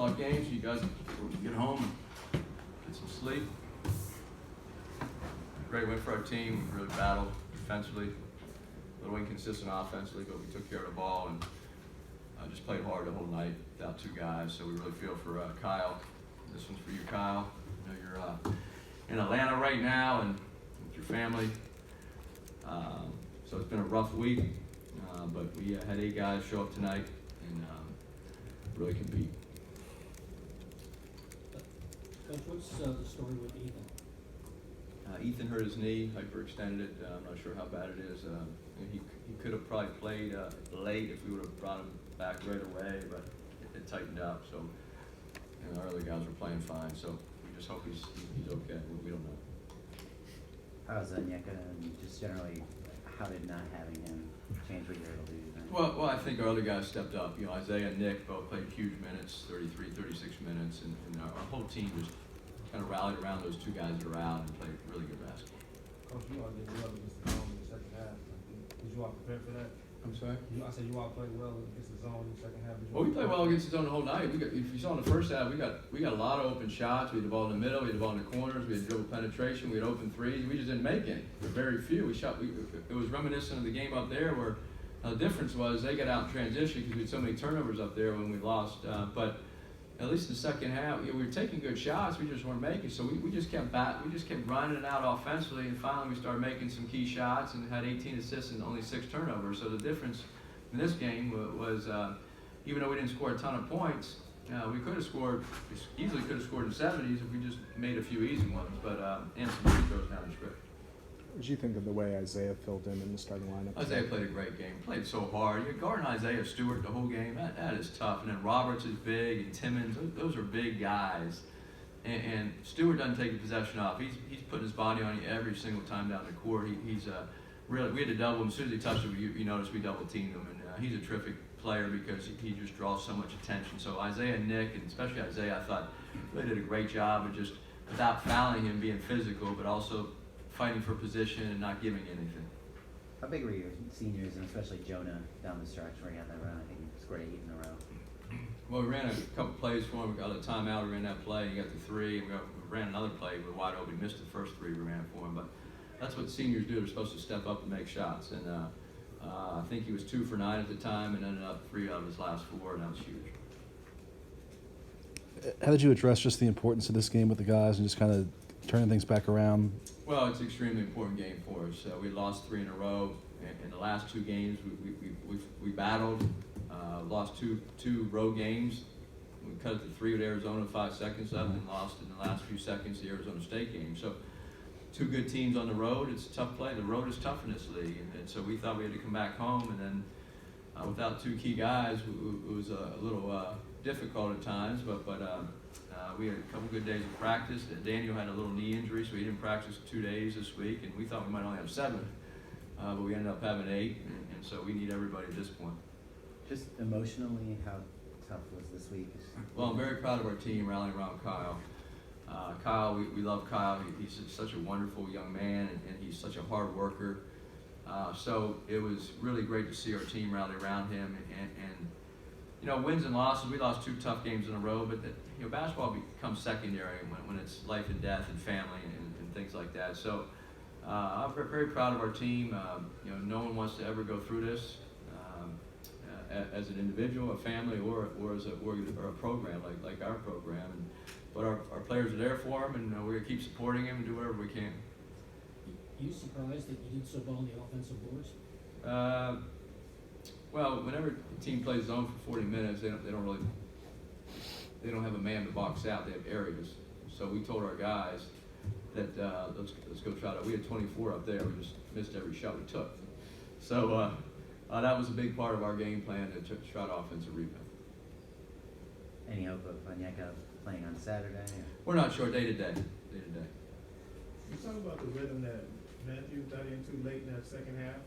o'clock game, so you guys can get home and get some sleep. Great win for our team. We really battled defensively, a little inconsistent offensively, but we took care of the ball and just played hard the whole night without two guys. So we really feel for Kyle. This one's for you, Kyle. I know you're in Atlanta right now and with your family. So it's been a rough week, but we had 8 guys show up tonight and really compete. Coach, what's the story with Ethan? Ethan hurt his knee, hyperextended it. I'm not sure how bad it is. He could have probably played late if we would have brought him back right away, but it tightened up. So our other guys were playing fine. So we just hope he's okay. We don't know. How's Onyeka and just generally, how did not having him change what you're able to do tonight? Well, I think our other guys stepped up. Isaiah and Nick both played huge minutes, 33, 36 minutes, and our whole team just kind of rallied around those two guys that are out and played really good basketball. Coach, you all did well against the zone in the second half. Did you all prepare for that? I'm sorry? I said you all played well against the zone in the second half. Well, we played well against the zone the whole night. If you saw in the first half, we got a lot of open shots. We had the ball in the middle. We had the ball in the corners. We had dribble penetration. We had open threes. We just didn't make any. Very few. It was reminiscent of the game up there where the difference was they got out in transition because we had so many turnovers up there when we lost. But at least in the second half, we were taking good shots. We just weren't making. So we just kept grinding it out offensively, and finally we started making some key shots and had 18 assists and only 6 turnovers. So the difference in this game was even though we didn't score a ton of points, we easily could have scored in the 70s if we just made a few easy ones, but and some free throws down the stretch. What did you think of the way Isaiah filled in the starting lineup? Isaiah played a great game. Played so hard. You're guarding Isaiah Stewart the whole game. That is tough. And then Roberts is big, and Timmons. Those are big guys. And Stewart doesn't take the possession off. He's putting his body on you every single time down the court. He's really. We had to double him as soon as he touched it. You noticed we double teamed him, and he's a terrific player because he just draws so much attention. So Isaiah and Nick, and especially Isaiah, I thought really did a great job of just without fouling him, being physical, but also fighting for position and not giving anything. How big were your seniors, and especially Jonah down the stretch where he had that run? I think he scored 8 in a row. Well, we ran a couple plays for him. We got a timeout. We ran that play. He got the 3. And we ran another play. We were wide open. We missed the first 3 we ran for him. But that's what seniors do. They're supposed to step up and make shots. And I think he was 2 for 9 at the time and ended up 3 out of his last 4, and that was huge. How did you address just the importance of this game with the guys and just kind of turning things back around? Well, it's an extremely important game for us. We lost 3 in a row. In the last 2 games, we battled. Lost two road games. We cut it to 3 with Arizona, 5 seconds left, and lost in the last few seconds the Arizona State game. So 2 good teams on the road. It's a tough play. The road is tough in this league, and so we thought we had to come back home. And then without 2 key guys, it was a little difficult at times. But we had a couple good days of practice. Daniel had a little knee injury, so he didn't practice 2 days this week, and we thought we might only have 7. But we ended up having 8, and so we need everybody at this point. Just emotionally, how tough was this week? Well, I'm very proud of our team rallying around Kyle. Kyle, we love Kyle. He's such a wonderful young man, and he's such a hard worker. So it was really great to see our team rally around him. And wins and losses, we lost 2 tough games in a row, but basketball becomes secondary when it's life and death and family and things like that. So I'm very proud of our team. No one wants to ever go through this. As an individual, a family, or as a program like our program, but our players are there for them, and we're gonna keep supporting them and do whatever we can. Are you surprised that you did so well on the offensive boards? Well, whenever a team plays zone for 40 minutes, they don't have a man to box out. They have areas. So we told our guys that let's go try to. We had 24 up there. We just missed every shot we took. So. That was a big part of our game plan to try to offensive rebound. Any hope of Onyeka playing on Saturday? We're not sure day to day. You talk about the rhythm that Matthew got into late in that second half.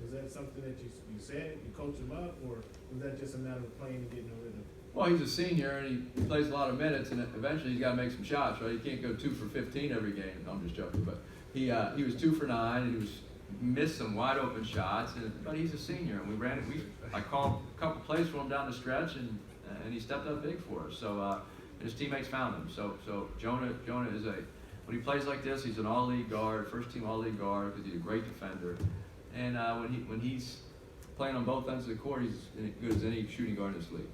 Was that something that you said, you coached him up, or was that just a matter of playing and getting a rhythm? Well, he's a senior and he plays a lot of minutes, and eventually he's got to make some shots, right? He can't go 2 for 15 every game. No, I'm just joking, but he was 2 for 9, and he missed some wide open shots, but he's a senior, and I called a couple plays for him down the stretch, and and he stepped up big for us. So and his teammates found him. So Jonah is when he plays like this, he's an all-league guard, first-team all-league guard because he's a great defender. And when he's playing on both ends of the court, he's as good as any shooting guard in this league.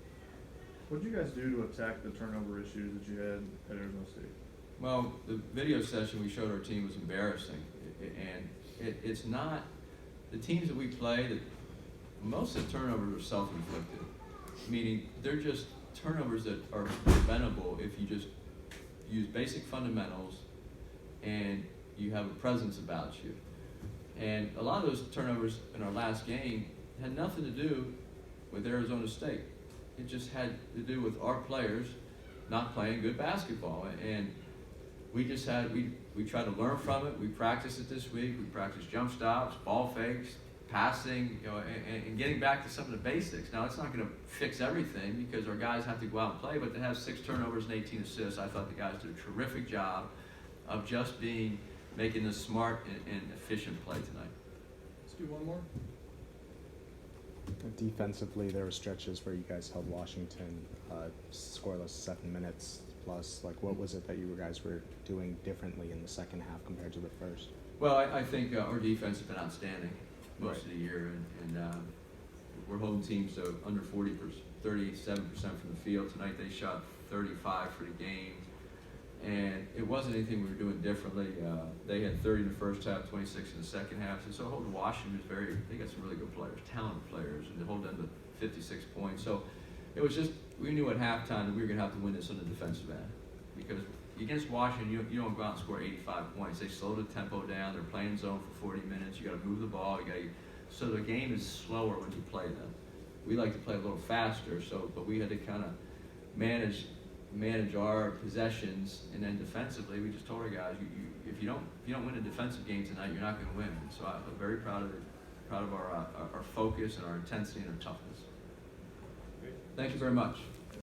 What did you guys do to attack the turnover issues that you had at Arizona State? Well, the video session we showed our team was embarrassing, and it's not the teams that we play. That most of the turnovers are self-inflicted, meaning they're just turnovers that are preventable if you just use basic fundamentals and you have a presence about you. And a lot of those turnovers in our last game had nothing to do with Arizona State. It just had to do with our players not playing good basketball. And we just we tried to learn from it. We practiced it this week. We practiced jump stops, ball fakes, passing, and getting back to some of the basics. Now, it's not going to fix everything because our guys have to go out and play, but to have 6 turnovers and 18 assists, I thought the guys did a terrific job of just making a smart and efficient play tonight. Let's do one more. Defensively, there were stretches where you guys held Washington scoreless 7 minutes plus. Like, what was it that you guys were doing differently in the second half compared to the first? Well, I think our defense has been outstanding most of the year, and we're holding teams to under 37% from the field. Tonight they shot 35 for the game, and it wasn't anything we were doing differently. They had 30 in the first half, 26 in the second half, and so holding Washington was they got some really good players, talented players, and to hold them to 56 points. So it was just, we knew at halftime that we were going to have to win this on the defensive end, because against Washington, you don't go out and score 85 points. They slow the tempo down. They're playing zone for 40 minutes. You got to move the ball. So the game is slower when you play them. We like to play a little faster. But we had to kind of manage our possessions, and then defensively, we just told our guys, if you don't win a defensive game tonight, you're not going to win. And so I'm very proud of our focus and our intensity and our toughness. Great. Thank you very much.